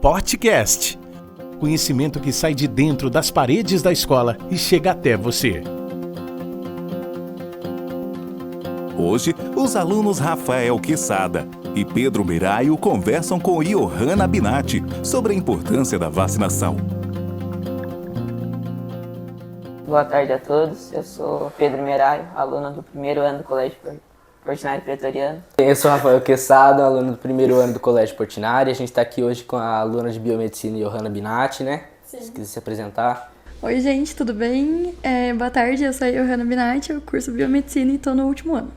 podcast. Conhecimento que sai de dentro das paredes da escola e chega até você. Hoje, os alunos Rafael Quesada e Pedro Miraio conversam com Johanna Binatti sobre a importância da vacinação. Boa tarde a todos, eu sou Pedro Miraio, aluno do primeiro ano do Colégio Portinari Pretoriano. Eu sou Rafael Quesada, aluno do primeiro ano do Colégio Portinari. A gente está aqui hoje com a aluna de Biomedicina Johanna Binatti, né? Sim. Se quiser se apresentar. Oi gente, tudo bem? Boa tarde, eu sou a Johanna Binatti, eu curso Biomedicina e estou no último ano.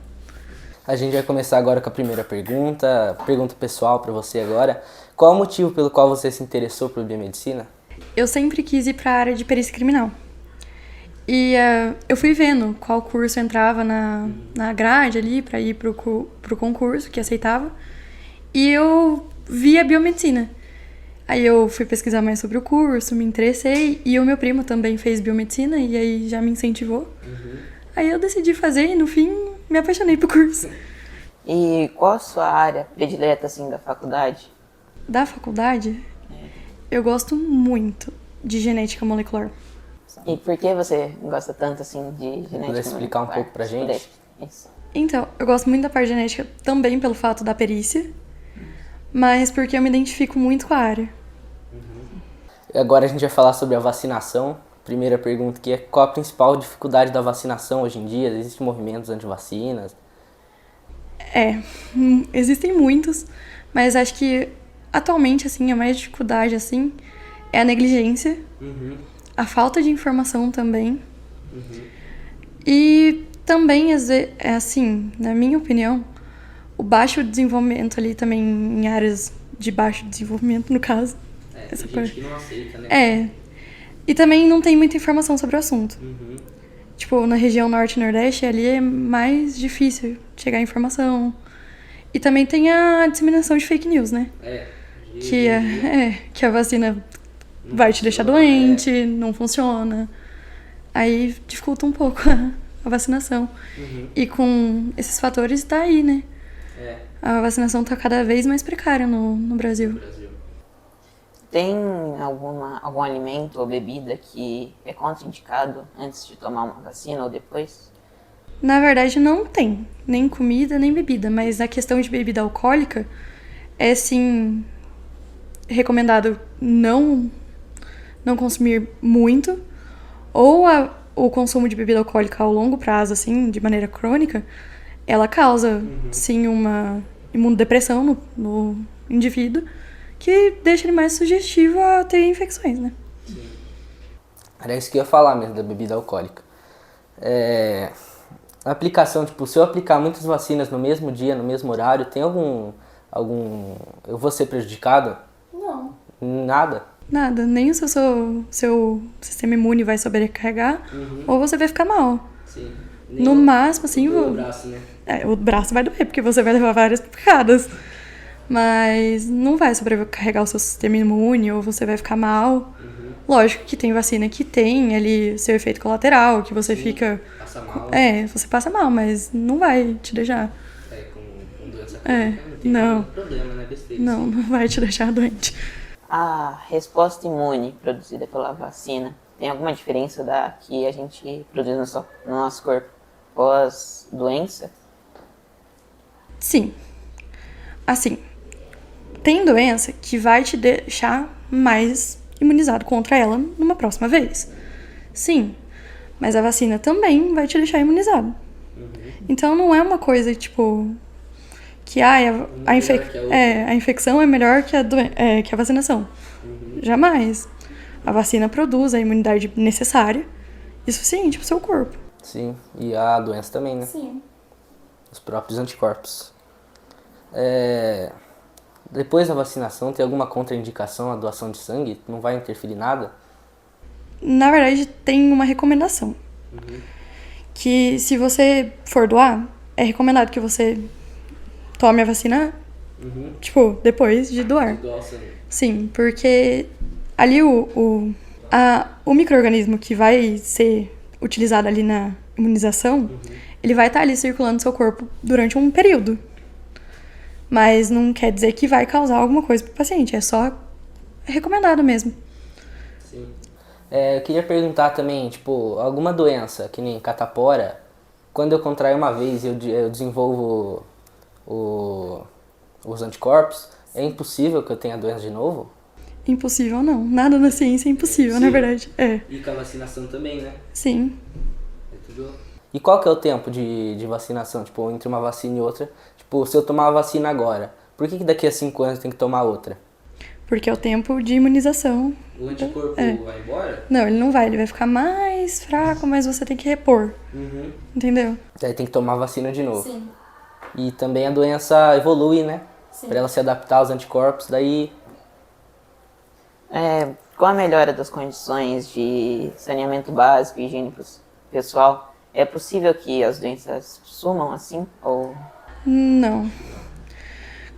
A gente vai começar agora com a primeira pergunta pessoal para você agora. Qual o motivo pelo qual você se interessou por biomedicina? Eu sempre quis ir para a área de perícia criminal. E eu fui vendo qual curso entrava na grade ali para ir pro concurso que aceitava. E eu vi a biomedicina. Aí eu fui pesquisar mais sobre o curso, me interessei. E o meu primo também fez biomedicina e aí já me incentivou. Aí eu decidi fazer e no fim me apaixonei pro curso. E qual a sua área predileta assim, da faculdade? Da faculdade, eu gosto muito de genética molecular. E por que você gosta tanto assim de genética molecular? Puder explicar um pouco pra gente? Isso. Então, eu gosto muito da parte genética também pelo fato da perícia, mas porque eu me identifico muito com a área. Agora a gente vai falar sobre a vacinação. Primeira pergunta que é: qual a principal dificuldade da vacinação hoje em dia? Existem movimentos anti-vacinas? Existem muitos, mas acho que atualmente assim, a maior dificuldade assim, é a negligência, a falta de informação também. E também, assim, na minha opinião, o baixo desenvolvimento ali também em áreas de baixo desenvolvimento, no caso. Essa gente que não aceita, né? E também não tem muita informação sobre o assunto. Tipo, na região norte e nordeste, ali é mais difícil chegar a informação. E também tem a disseminação de fake news, né? Que a vacina vai te deixar doente, não funciona. Aí dificulta um pouco a vacinação. E com esses fatores tá aí, né? A vacinação tá cada vez mais precária no Brasil. Tem algum alimento ou bebida que é contraindicado antes de tomar uma vacina ou depois? Na verdade, não tem nem comida, nem bebida. Mas a questão de bebida alcoólica é, sim, recomendado não consumir muito. Ou o consumo de bebida alcoólica ao longo prazo, assim, de maneira crônica, ela causa, sim, uma imunodepressão no indivíduo, que deixa ele mais sugestivo a ter infecções, né? Era isso que eu ia falar mesmo, da bebida alcoólica. A aplicação, tipo, se eu aplicar muitas vacinas no mesmo dia, no mesmo horário, tem algum... Eu vou ser prejudicado? Não. Nada? Nada, nem o seu sistema imune vai sobrecarregar, ou você vai ficar mal. Sim. No máximo, assim... O braço, né? O braço vai doer, porque você vai levar várias picadas. Mas não vai sobrecarregar o seu sistema imune ou você vai ficar mal. Lógico que tem vacina que tem ali seu efeito colateral, que você fica... Passa mal. Você passa mal, mas não vai te deixar... Com doença crônica não tem problema, né? Besteira. Não vai te deixar doente. A resposta imune produzida pela vacina tem alguma diferença da que a gente produz no nosso corpo pós-doença? Sim. Assim, tem doença que vai te deixar mais imunizado contra ela numa próxima vez. Sim, mas a vacina também vai te deixar imunizado. Então não é uma coisa, tipo, que a infecção é melhor que a vacinação. Jamais. A vacina produz a imunidade necessária e suficiente para o seu corpo. Sim, e a doença também, né? Sim. Os próprios anticorpos. Depois da vacinação, tem alguma contraindicação à doação de sangue? Não vai interferir nada? Na verdade, tem uma recomendação. Que se você for doar, é recomendado que você tome a vacina, tipo, depois de doar. Doar o sangue. Sim, porque ali o micro-organismo que vai ser utilizado ali na imunização, ele vai estar ali circulando no seu corpo durante um período. Mas não quer dizer que vai causar alguma coisa pro paciente, é só recomendado mesmo. Sim. Eu queria perguntar também, tipo, alguma doença, que nem catapora, quando eu contraio uma vez e eu desenvolvo os anticorpos, é impossível que eu tenha a doença de novo? Impossível não. Nada na ciência é impossível, na verdade. E com a vacinação também, né? Sim. E qual que é o tempo de vacinação, tipo, entre uma vacina e outra? Tipo, se eu tomar a vacina agora, por que daqui a 5 anos eu tenho que tomar outra? Porque é o tempo de imunização. O anticorpo vai embora? Não, ele não vai. Ele vai ficar mais fraco, mas você tem que repor. Entendeu? Aí tem que tomar a vacina de novo. Sim. E também a doença evolui, né? Sim. Pra ela se adaptar aos anticorpos, daí... Com a melhora das condições de saneamento básico e higiene pessoal, é possível que as doenças sumam assim? Ou... Não.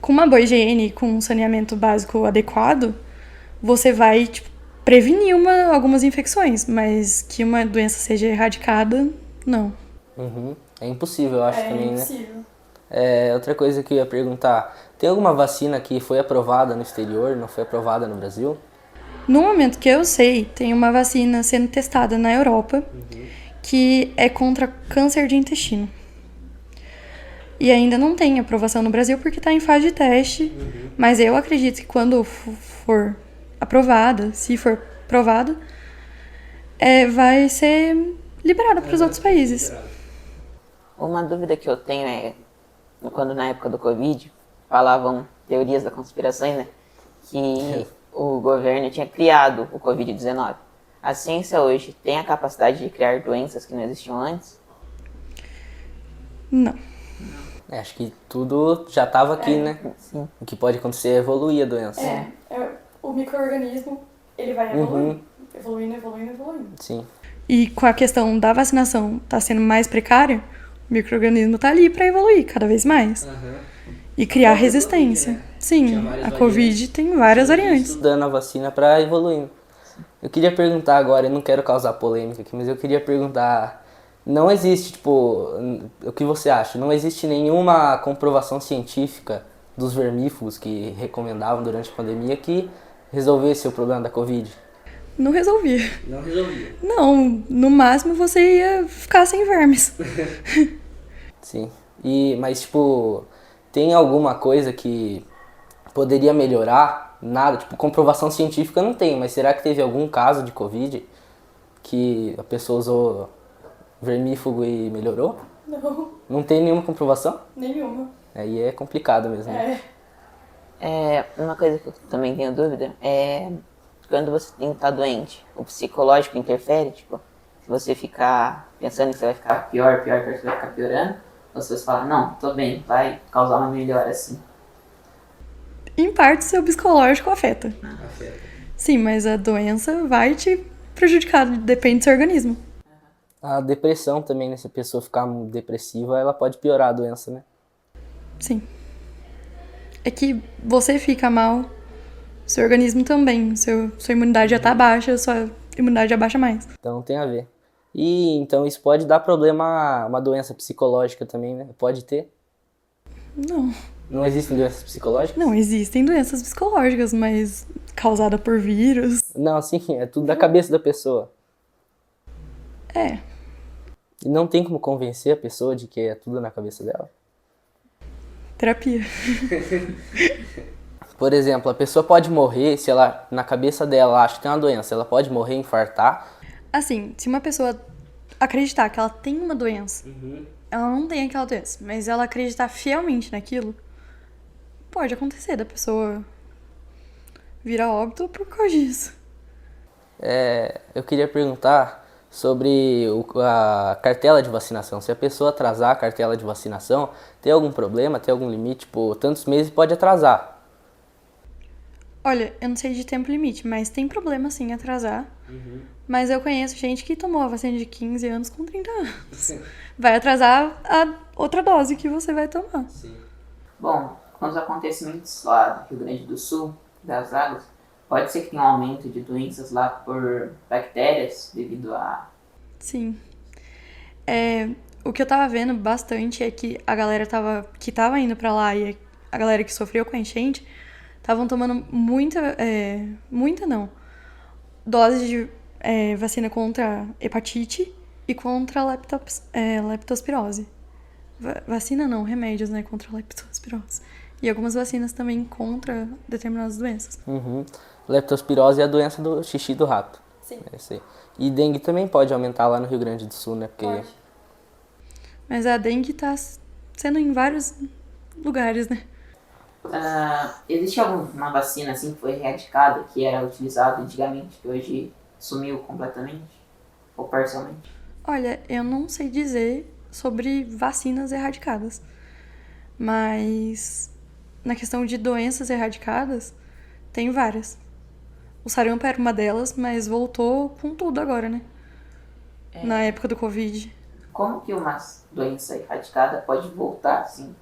Com uma boa higiene e com um saneamento básico adequado, você vai, tipo, prevenir algumas infecções, mas que uma doença seja erradicada, não. É impossível, eu acho também, impossível. né? Outra coisa que eu ia perguntar, tem alguma vacina que foi aprovada no exterior, não foi aprovada no Brasil? No momento que eu sei, tem uma vacina sendo testada na Europa, que é contra câncer de intestino. E ainda não tem aprovação no Brasil porque está em fase de teste, mas eu acredito que quando for aprovada, se for aprovada, vai ser liberada para os outros países. Uma dúvida que eu tenho é, quando na época do Covid, falavam teorias da conspiração, né? Que o governo tinha criado o Covid-19. A ciência hoje tem a capacidade de criar doenças que não existiam antes? Não. Acho que tudo já estava aqui, né? Sim. O que pode acontecer é evoluir a doença. O micro-organismo, ele vai evoluindo, evoluindo. Sim. E com a questão da vacinação tá sendo mais precária, o micro-organismo tá ali para evoluir cada vez mais. E criar resistência. Né? Sim, a Covid tem várias variantes. Estudando a vacina para evoluir. Eu queria perguntar agora, eu não quero causar polêmica aqui, mas eu queria perguntar... Não existe, tipo, o que você acha? Não existe nenhuma comprovação científica dos vermífugos que recomendavam durante a pandemia que resolvesse o problema da Covid? Não resolvia. Não resolvia. Não, no máximo você ia ficar sem vermes. Sim. Mas, tipo, tem alguma coisa que poderia melhorar? Nada, tipo, comprovação científica não tem, mas será que teve algum caso de Covid que a pessoa usou vermífugo e melhorou? Não. Não tem nenhuma comprovação? Nenhuma. Aí é complicado mesmo. Né? Uma coisa que eu também tenho dúvida é quando você tá doente, o psicológico interfere, tipo, se você ficar pensando que você vai ficar pior, que você vai ficar piorando, ou se você fala, não, tô bem, vai causar uma melhora assim. Em parte, seu psicológico afeta. Sim, mas a doença vai te prejudicar, depende do seu organismo. A depressão também, né? Se a pessoa ficar depressiva, ela pode piorar a doença, né? Sim. É que você fica mal, seu organismo também. Sua imunidade já tá baixa, sua imunidade já baixa mais. Então tem a ver. E então isso pode dar problema, uma doença psicológica também, né? Pode ter? Não. Não existem doenças psicológicas? Não, existem doenças psicológicas, mas causada por vírus. Não, assim, é tudo da cabeça da pessoa. E não tem como convencer a pessoa de que é tudo na cabeça dela? Terapia. Por exemplo, a pessoa pode morrer se ela, na cabeça dela, acha que tem uma doença. Ela pode morrer, infartar. Assim, se uma pessoa acreditar que ela tem uma doença, ela não tem aquela doença, mas ela acreditar fielmente naquilo, pode acontecer da pessoa virar óbito por causa disso. Eu queria perguntar sobre a cartela de vacinação. Se a pessoa atrasar a cartela de vacinação, tem algum problema? Tem algum limite? Tipo, tantos meses pode atrasar. Olha, eu não sei de tempo limite, mas tem problema sim atrasar. Mas eu conheço gente que tomou a vacina de 15 anos com 30 anos. Vai atrasar a outra dose que você vai tomar. Bom, com os acontecimentos lá do Rio Grande do Sul, das águas, pode ser que tenha um aumento de doenças lá por bactérias devido a... Sim. O que eu tava vendo bastante é que a galera que tava indo pra lá e a galera que sofreu com a enchente estavam tomando muita não, doses de vacina contra hepatite e contra leptospirose. Vacina não, remédios, né, contra leptospirose. E algumas vacinas também contra determinadas doenças. Uhum. Leptospirose é a doença do xixi do rato. Sim. É isso aí. E dengue também pode aumentar lá no Rio Grande do Sul, né? Porque Pode. Mas a dengue tá sendo em vários lugares, né? Existe alguma vacina assim que foi erradicada, que era utilizada antigamente, que hoje sumiu completamente? Ou parcialmente? Olha, eu não sei dizer sobre vacinas erradicadas. Mas na questão de doenças erradicadas, tem várias. O sarampo era uma delas, mas voltou com tudo agora, né? Na época do Covid. Como que uma doença erradicada pode voltar, assim?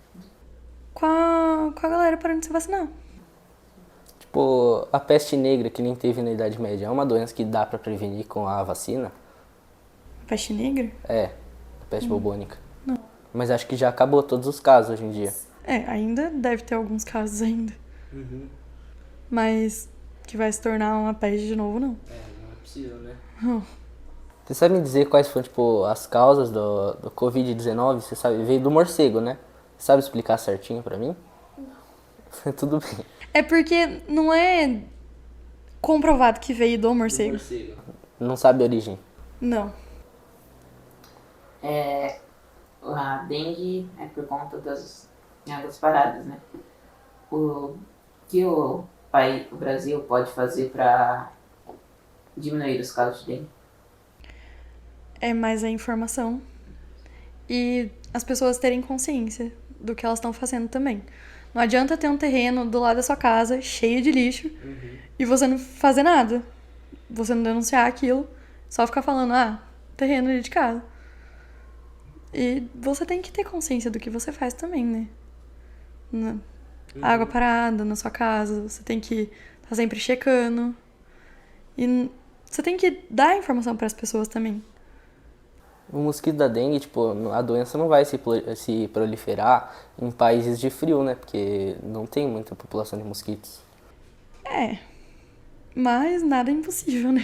Com a galera parando de se vacinar. tipo, a peste negra que nem teve na Idade Média é uma doença que dá pra prevenir com a vacina? Peste negra? É, a peste bubônica. Não. Mas acho que já acabou todos os casos hoje em dia. Ainda deve ter alguns casos ainda. Mas que vai se tornar uma peste de novo, não. Não é possível, né? Você sabe me dizer quais foram, tipo, as causas do Covid-19? Você sabe, veio do morcego, né? Você sabe explicar certinho pra mim? Não. Tudo bem. É porque não é comprovado que veio do morcego. Não sabe a origem. Não. A dengue é por conta das paradas, né? O que o Brasil pode fazer para diminuir os casos de dengue? É mais a informação e as pessoas terem consciência do que elas estão fazendo também. Não adianta ter um terreno do lado da sua casa cheio de lixo e você não fazer nada. Você não denunciar aquilo, só ficar falando, terreno ali de casa. E você tem que ter consciência do que você faz também, né? Água parada na sua casa, você tem que estar sempre checando. E você tem que dar informação para as pessoas também. O mosquito da dengue, tipo, a doença não vai se proliferar em países de frio, né? Porque não tem muita população de mosquitos. Mas nada é impossível, né?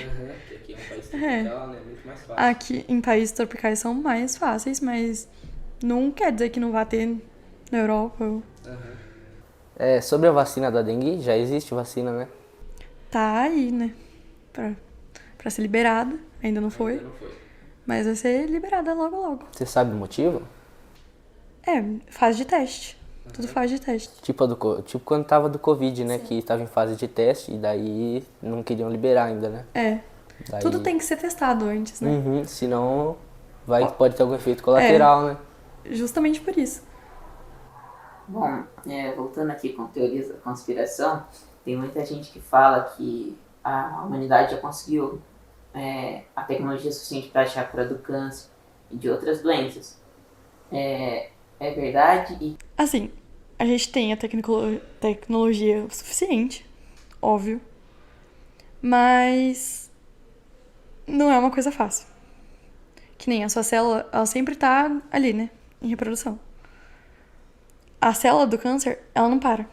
Porque aqui é um país tropical, né? Muito mais fácil. Aqui em países tropicais são mais fáceis, mas não quer dizer que não vai ter na Europa. Sobre a vacina da dengue, já existe vacina, né? Tá aí, né? Pra ser liberada. Ainda não foi. Mas vai ser liberada logo, logo. Você sabe o motivo? Fase de teste. Tudo fase de teste. Tipo quando tava do Covid, né? Sim. Que tava em fase de teste e daí não queriam liberar ainda, né? Daí... Tudo tem que ser testado antes, né? Senão pode ter algum efeito colateral, né? Justamente por isso. Bom, voltando aqui com teorias da conspiração, tem muita gente que fala que a humanidade já conseguiu a tecnologia suficiente para achar a cura do câncer e de outras doenças. É verdade? E assim, a gente tem a tecnologia suficiente, óbvio, mas não é uma coisa fácil. Que nem a sua célula, ela sempre tá ali, né? Em reprodução. A célula do câncer, ela não para.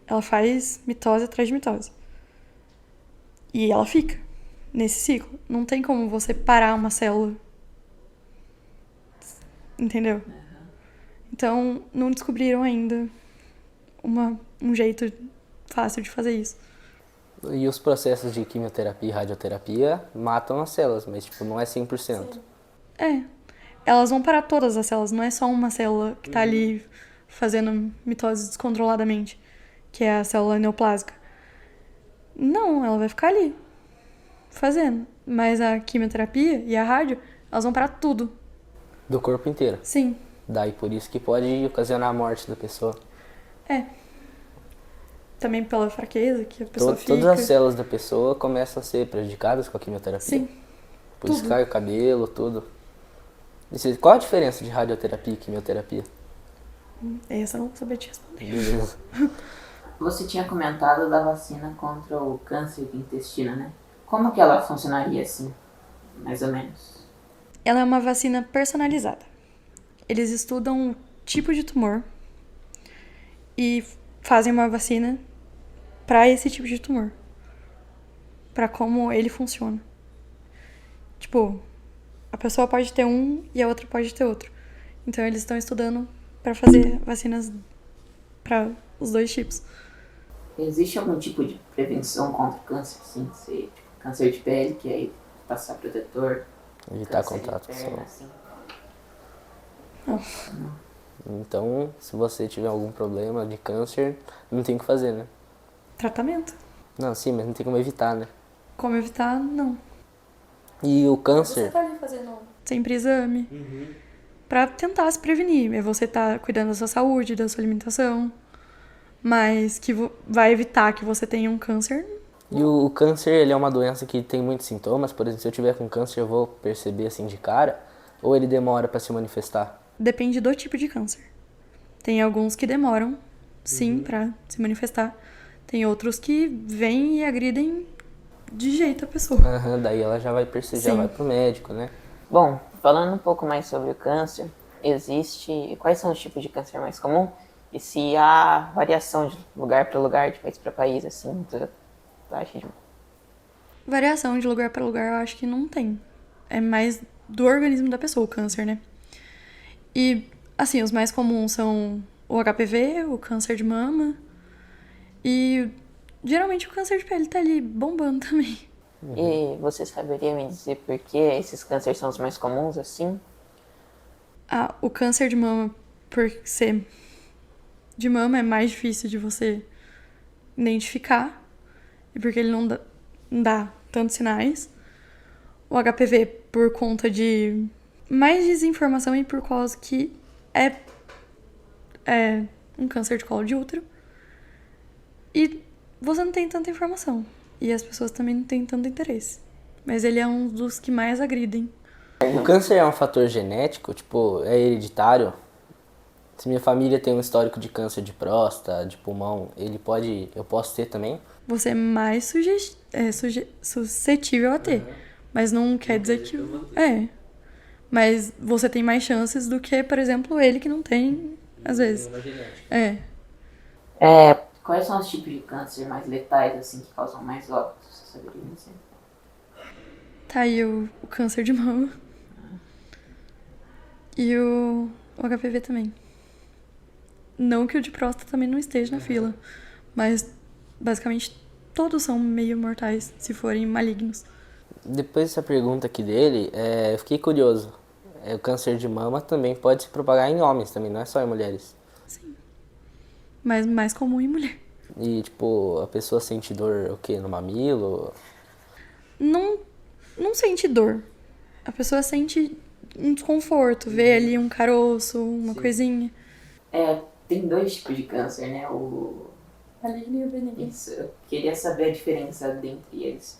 Ela faz mitose atrás de mitose. E ela fica nesse ciclo. Não tem como você parar uma célula. Entendeu? Então, não descobriram ainda um jeito fácil de fazer isso. E os processos de quimioterapia e radioterapia matam as células, mas tipo, não é 100%. Elas vão parar todas as células, não é só uma célula que tá ali fazendo mitose descontroladamente, que é a célula neoplásica. Não, ela vai ficar ali, fazendo. Mas a quimioterapia e a rádio, elas vão parar tudo. Do corpo inteiro? Sim. Daí por isso que pode ocasionar a morte da pessoa. Também pela fraqueza que a pessoa fica. Todas as células da pessoa começam a ser prejudicadas com a quimioterapia? Sim. Por isso cai o cabelo, tudo. Qual a diferença de radioterapia e quimioterapia? Essa eu não sabia te responder. Beleza. Você tinha comentado da vacina contra o câncer do intestino, né? Como que ela funcionaria assim, mais ou menos? Ela é uma vacina personalizada. Eles estudam o tipo de tumor e fazem uma vacina para esse tipo de tumor. Para como ele funciona. Tipo, a pessoa pode ter um e a outra pode ter outro. Então eles estão estudando para fazer vacinas para os dois tipos. Existe algum tipo de prevenção contra o câncer, assim, se, tipo, câncer de pele, que é passar protetor, Evitar câncer de contato com o perna, sol. assim? Então, se você tiver algum problema de câncer, não tem o que fazer, né? Tratamento. Não, sim, mas não tem como evitar, né? Como evitar, não. E o câncer, tá ali fazendo sempre exame. Pra tentar se prevenir. É você tá cuidando da sua saúde, da sua alimentação. Mas que vai evitar que você tenha um câncer. e o câncer, ele é uma doença que tem muitos sintomas. Por exemplo, se eu tiver com câncer, eu vou perceber assim de cara? Ou ele demora pra se manifestar? Depende do tipo de câncer. Tem alguns que demoram, sim, pra se manifestar. Tem outros que vêm e agridem de jeito a pessoa. Aham, daí ela já vai perceber, já Sim. vai pro médico, né? Bom, falando um pouco mais sobre o câncer, quais são os tipos de câncer mais comum? E se há variação de lugar para lugar, de país para país, assim, tu acha de... Variação de lugar para lugar eu acho que não tem. É mais do organismo da pessoa, o câncer, né? E, assim, os mais comuns são o HPV, o câncer de mama. E, geralmente, o câncer de pele tá ali bombando também. E você saberia me dizer por que esses cânceres são os mais comuns, assim? Ah, o câncer de mama, por ser de mama, é mais difícil de você identificar. E porque ele não dá tantos sinais. O HPV, por conta de mais desinformação e por causa que é um câncer de colo de útero. E você não tem tanta informação. E as pessoas também não têm tanto interesse. Mas ele é um dos que mais agridem. O câncer é um fator genético, tipo, é hereditário? Se minha família tem um histórico de câncer de próstata, de pulmão, eu posso ter também? Você é mais suscetível a ter. Mas não quer dizer que... Mas você tem mais chances do que, por exemplo, ele que não tem, às vezes. Quais são os tipos de câncer mais letais, assim, que causam mais óbitos? Você saberia me dizer? Tá aí o câncer de mama. E o HPV também. Não que o de próstata também não esteja na fila. Mas, basicamente, todos são meio mortais, se forem malignos. Depois dessa pergunta aqui dele, eu fiquei curioso. O câncer de mama também pode se propagar em homens também, não é só em mulheres. Sim. Mas mais comum em mulher. E, tipo, a pessoa sente dor, o quê? No mamilo? Não sente dor. A pessoa sente um desconforto. Vê ali um caroço, uma coisinha. Tem dois tipos de câncer, né? O Maligno e o benigno. Isso, eu queria saber a diferença dentre eles.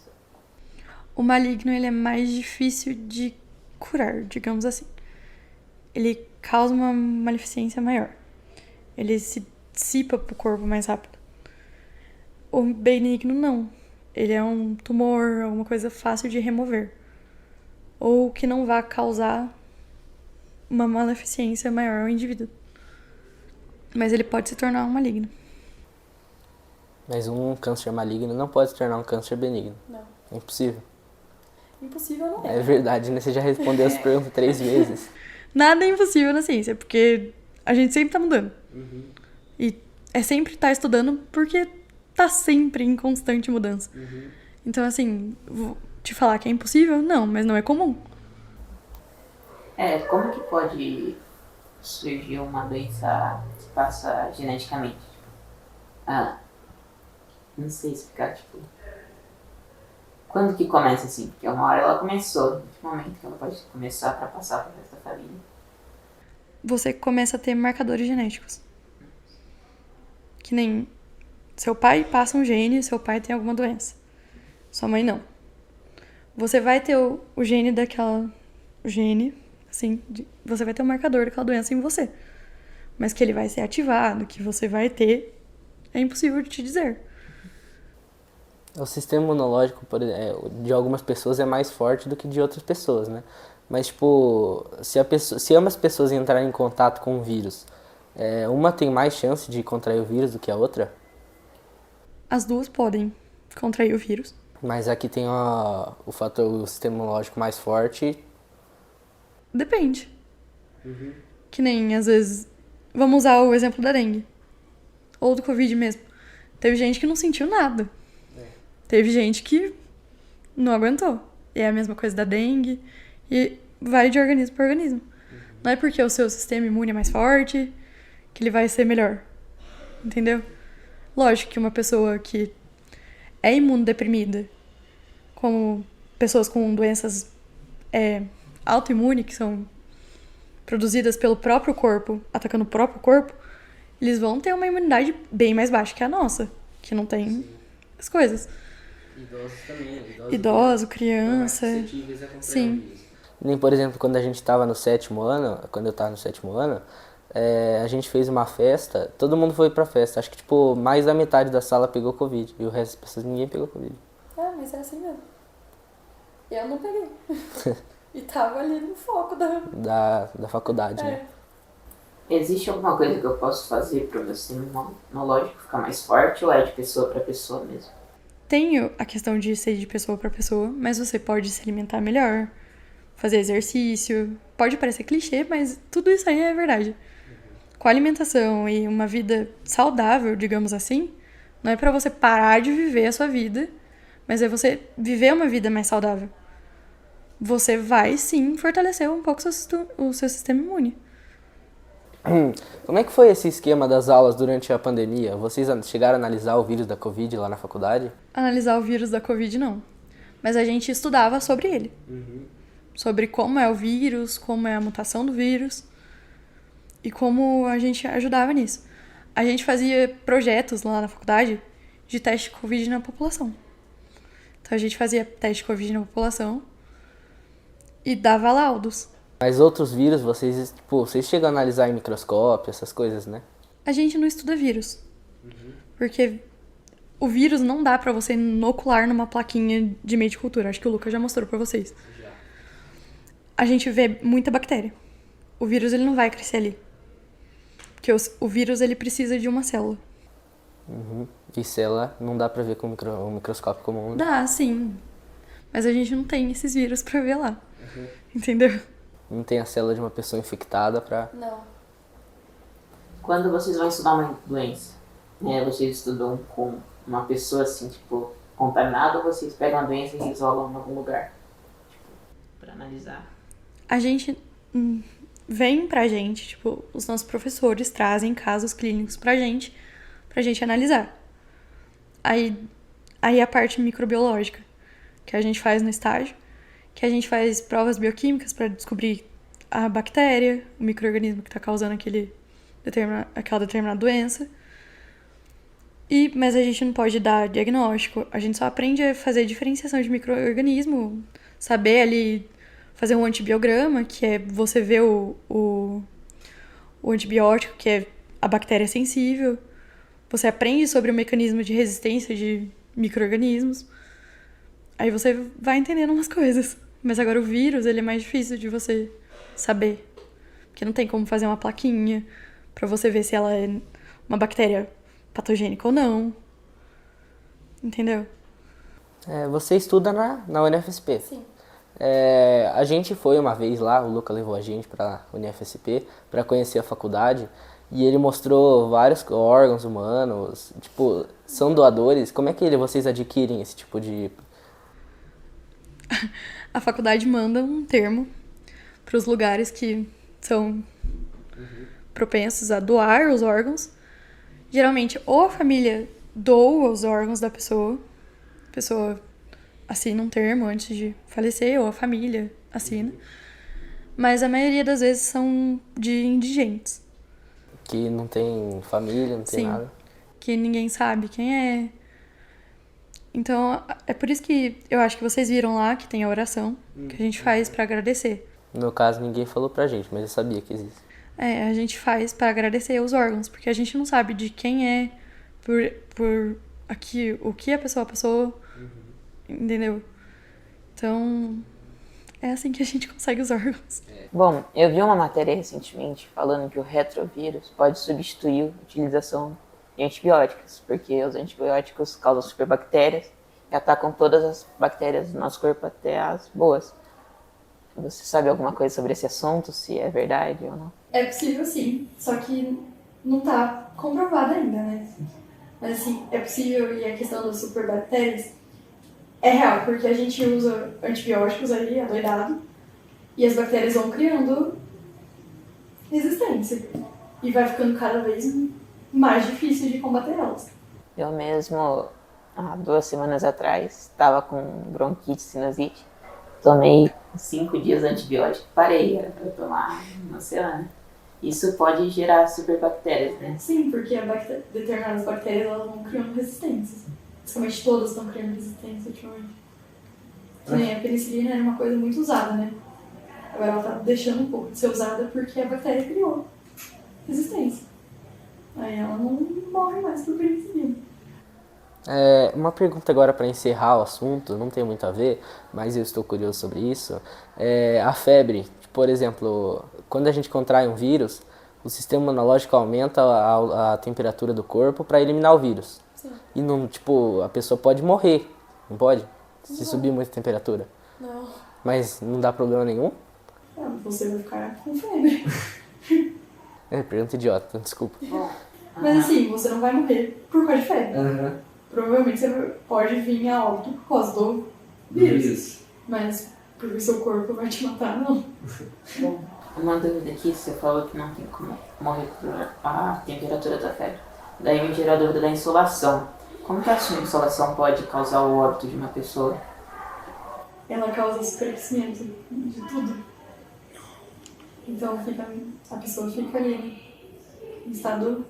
O maligno, ele é mais difícil de curar, digamos assim. Ele causa uma maleficência maior. Ele se dissipa pro corpo mais rápido. O benigno, não. Ele é um tumor, uma coisa fácil de remover. Ou que não vá causar uma maleficência maior ao indivíduo. Mas ele pode se tornar um maligno. Mas um câncer maligno não pode se tornar um câncer benigno. Não. É impossível. Impossível não É verdade, né? Você já respondeu essa pergunta 3 vezes. Nada é impossível na ciência, porque a gente sempre tá mudando. E é sempre tá estudando porque tá sempre em constante mudança. Então, assim, vou te falar que é impossível? Não, mas não é comum. Como que pode surgir uma doença que passa geneticamente? Não sei explicar, tipo... Quando que começa assim? Porque uma hora ela começou, em que momento que ela pode começar para passar para o resto da família? Você começa a ter marcadores genéticos. Que nem seu pai passa um gene, seu pai tem alguma doença. Sua mãe não. Você vai ter o gene daquela... O gene, assim, você vai ter um marcador daquela doença em você. Mas que ele vai ser ativado, que você vai ter, é impossível de te dizer. O sistema imunológico de algumas pessoas é mais forte do que de outras pessoas, né? Mas, tipo, se ambas pessoas entrarem em contato com o vírus, Uma tem mais chance de contrair o vírus do que a outra? As duas podem contrair o vírus. Mas aqui tem o fator, o sistema imunológico mais forte. Depende. Que nem, às vezes... Vamos usar o exemplo da dengue. Ou do Covid mesmo. Teve gente que não sentiu nada. Teve gente que não aguentou. E é a mesma coisa da dengue. E vai de organismo para organismo. Não é porque o seu sistema imune é mais forte que ele vai ser melhor. Entendeu? Lógico que uma pessoa que é imunodeprimida, como pessoas com doenças autoimunes, que são produzidas pelo próprio corpo, atacando o próprio corpo, eles vão ter uma imunidade bem mais baixa que a nossa, que não tem as coisas. Idosos também. Idoso, criança. Sim. Nem, por exemplo, quando a gente estava no 7º ano, quando eu estava no 7º ano, a gente fez uma festa, todo mundo foi pra festa. Acho que, tipo, mais da metade da sala pegou Covid. E o resto das pessoas, ninguém pegou Covid. Mas é assim mesmo. Eu não peguei. E tava ali no foco Da faculdade, né? Existe alguma coisa que eu posso fazer para o meu sistema imunológico ficar mais forte ou é de pessoa para pessoa mesmo? Tem a questão de ser de pessoa para pessoa, mas você pode se alimentar melhor, fazer exercício. Pode parecer clichê, mas tudo isso aí é verdade. Com a alimentação e uma vida saudável, digamos assim, não é para você parar de viver a sua vida, mas é você viver uma vida mais saudável. Você vai, sim, fortalecer um pouco o seu sistema imune. Como é que foi esse esquema das aulas durante a pandemia? Vocês chegaram a analisar o vírus da Covid lá na faculdade? Analisar o vírus da Covid, não. Mas a gente estudava sobre ele. Sobre como é o vírus, como é a mutação do vírus e como a gente ajudava nisso. A gente fazia projetos lá na faculdade de teste de Covid na população. Então a gente fazia teste de Covid na população e dava laudos. Mas outros vírus, vocês chegam a analisar em microscópio, essas coisas, né? A gente não estuda vírus. Porque o vírus não dá pra você inocular numa plaquinha de meio de cultura. Acho que o Lucas já mostrou pra vocês. A gente vê muita bactéria. O vírus, ele não vai crescer ali. Porque o vírus, ele precisa de uma célula. E célula não dá pra ver com um microscópio comum, né? Dá, sim. Mas a gente não tem esses vírus pra ver lá. Entendeu? Não tem a célula de uma pessoa infectada pra... Não. Quando vocês vão estudar uma doença, né, vocês estudam com uma pessoa assim, tipo, contaminada, ou vocês pegam a doença e isolam em algum lugar? Tipo, pra analisar. A gente vem pra gente, tipo, os nossos professores trazem casos clínicos pra gente analisar. Aí a parte microbiológica, que a gente faz no estágio, que a gente faz provas bioquímicas para descobrir a bactéria, o micro-organismo que está causando aquela determinada doença. Mas a gente não pode dar diagnóstico, a gente só aprende a fazer diferenciação de micro-organismo, saber ali fazer um antibiograma, que é você ver o antibiótico, que é a bactéria sensível. Você aprende sobre o mecanismo de resistência de micro-organismos. Aí você vai entendendo umas coisas. Mas agora o vírus, ele é mais difícil de você saber. Porque não tem como fazer uma plaquinha pra você ver se ela é uma bactéria patogênica ou não. Entendeu? Você estuda na UniFSP. Sim. A gente foi uma vez lá, o Luca levou a gente pra UniFSP pra conhecer a faculdade. E ele mostrou vários órgãos humanos. Tipo, são doadores. Como é que vocês adquirem esse tipo de... A faculdade manda um termo para os lugares que são propensos a doar os órgãos. Geralmente, ou a família doa os órgãos da pessoa, a pessoa assina um termo antes de falecer, ou a família assina. Mas a maioria das vezes são de indigentes. Que não tem família, não tem nada. Que ninguém sabe quem é. Então, é por isso que eu acho que vocês viram lá que tem a oração que a gente faz pra agradecer. No meu caso, ninguém falou pra gente, mas eu sabia que existe. A gente faz pra agradecer os órgãos, porque a gente não sabe de quem é, por aqui, o que a pessoa passou, entendeu? Então, É assim que a gente consegue os órgãos. Bom, eu vi uma matéria recentemente falando que o retrovírus pode substituir a utilização de antibióticos, porque os antibióticos causam superbactérias e atacam todas as bactérias do nosso corpo, até as boas. Você sabe alguma coisa sobre esse assunto, se é verdade ou não? É possível sim, só que não tá comprovado ainda, né? Mas assim, é possível, e a questão das superbactérias é real, porque a gente usa antibióticos aí, adoidado, e as bactérias vão criando resistência. E vai ficando cada vez mais difícil de combater elas. Eu mesmo, há 2 semanas atrás, estava com bronquite, sinusite. Tomei 5 dias de antibiótico, parei, era para tomar uma semana. Isso pode gerar superbactérias, né? Sim, porque determinadas bactérias elas vão criando resistências. Principalmente todas estão criando resistência ultimamente. Também a penicilina era uma coisa muito usada, né? Agora ela tá deixando um pouco de ser usada porque a bactéria criou resistência. Aí ela não morre mais por penicilina. Uma pergunta agora para encerrar o assunto, não tem muito a ver, mas eu estou curioso sobre isso. A febre, por exemplo, quando a gente contrai um vírus, o sistema imunológico aumenta a temperatura do corpo para eliminar o vírus. Sim. E não, tipo, a pessoa pode morrer, não pode? Se subir muito a temperatura. Não. Mas não dá problema nenhum? Você vai ficar com febre. Pergunta idiota, desculpa. Mas assim, você não vai morrer por causa de febre. Provavelmente você pode vir a óbito por causa do vírus. Mas porque o seu corpo vai te matar, não. Bom, uma dúvida aqui, você falou que não tem como morrer por a temperatura da febre. Daí me gerou a dúvida da insolação. Como que a insolação pode causar o óbito de uma pessoa? Ela causa superaquecimento de tudo. Então a pessoa fica ali em estado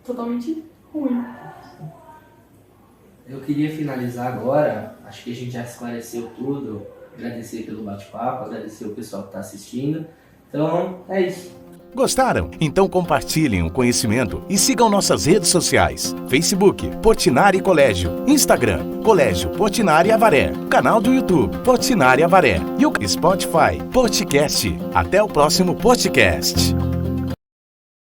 totalmente ruim. Eu queria finalizar agora, acho que a gente já esclareceu tudo, agradecer pelo bate-papo, agradecer o pessoal que está assistindo. Então, é isso. Gostaram? Então compartilhem o conhecimento e sigam nossas redes sociais. Facebook, Portinari Colégio. Instagram, Colégio Portinari Avaré. Canal do YouTube, Portinari Avaré. E o Spotify, Podcast. Até o próximo podcast.